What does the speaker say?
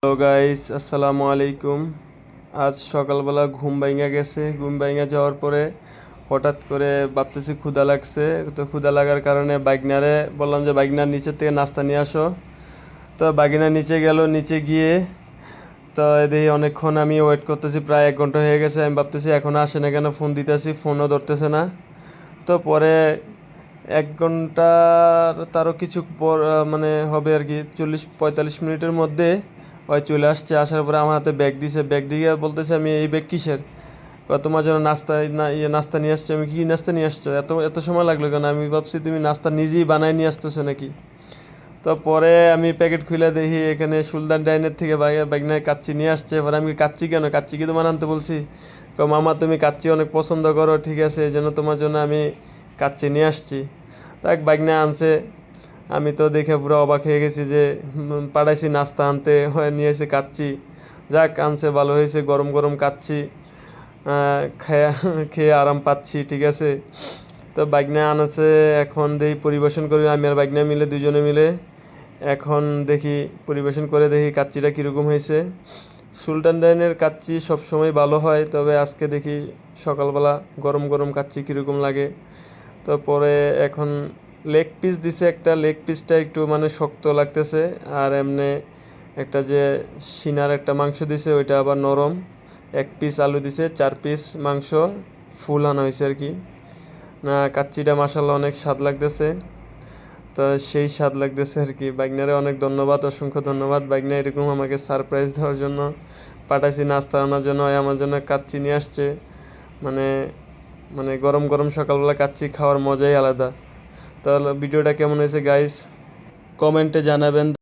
Hello guys, আসসালামু আলাইকুম। আজ সকালবেলা ঘুম ভাঙা গেছে। ঘুম ভাঙা যাওয়ার পরে হঠাৎ করে ভাবতেছি ক্ষুধা লাগছে। তো ক্ষুধা লাগার কারণে বাইকনারে বললাম যে বাইকনার নিচের থেকে নাস্তা নিয়ে আসো। তো বাইকনা নিচে গেল। নিচে গিয়ে তো দেখি অনেকক্ষণ আমি ওয়েট করতেছি, প্রায় 1 ঘন্টা হয়ে গেছে। আমি ভাবতেছি এখনও আসে না কেন, ফোন দিতেছি, ফোনও ধরতেছে না। তো পরে 1 ঘন্টার তারও কিছু পর মানে হবে আর কি, 40-45 মিনিটের মধ্যে ওই চলে আসছে। আসার পরে আমার হাতে ব্যাগ দিছে। ব্যাগ দিয়ে বলতেছে, আমি এই ব্যাগ কিসের? তোমার জন্য নাস্তা নাস্তা নিয়ে আসছে। আমি কি নাস্তা নিয়ে আসছো? এত এত সময় লাগলো কেন? আমি ভাবছি তুমি নাস্তা নিজেই বানায় নিয়ে আসতেছো নাকি। তো পরে আমি প্যাকেট খুলে দেখি এখানে সুলতান ডাইনের থেকে বাইকনায় কাচ্চি নিয়ে আসছে। এবার আমি কাচ্চি কেন? কাচ্চি কি তোমার আনতে বলছি? মামা তুমি কাচ্চি অনেক পছন্দ করো, ঠিক আছে, এই জন্য তোমার জন্য আমি কাচ্চি নিয়ে আসছি। তো এক বাইকনা আনছে। আমি তো দেখে পুরো অবাক হয়ে গেছি যে পাঠাইছি নাস্তা আনতে, হয় নিয়ে এসে কাচ্চি। যাক, আনছে ভালো হয়েছে, গরম গরম কাচ্চি খেয়ে খেয়ে আরাম পাচ্ছি, ঠিক আছে। তো বাইকনা আনছে, এখন দেখি পরিবেশন করি আমি আর বাইকনা মিলে, দুজনে মিলে। এখন দেখি পরিবেশন করে দেখি কাচ্চিটা কীরকম হয়েছে। সুলতান ডাইনের কাচ্চি সবসময় ভালো হয়, তবে আজকে দেখি সকালবেলা গরম গরম কাচ্চি কীরকম লাগে। তো পরে এখন লেগ পিস দিছে একটা। লেগ পিসটা একটু মানে শক্ত লাগতেছে। আর এমনি একটা যে সিনার একটা মাংস দিছে, ওইটা আবার নরম। 1 পিস আলু দিছে, 4 পিস মাংস ফুল আনা হয়েছে আর কি। না, কাচ্চিটা মাসাল্লাহ অনেক স্বাদ লাগতেছে। তো সেই স্বাদ লাগতেছে আর কি। বাইকনারে অনেক ধন্যবাদ, অসংখ্য ধন্যবাদ। বাইকনা এরকম আমাকে সারপ্রাইজ দেওয়ার জন্য, পাঠাইছি নাস্তা আনার জন্য, আমার জন্য কাচ্চি নিয়ে আসছে। মানে মানে গরম গরম সকালবেলা কাচ্চি খাওয়ার মজাই আলাদা। তাহলে ভিডিওটা কেমন হয়েছে গাইস, কমেন্টে জানাবেন।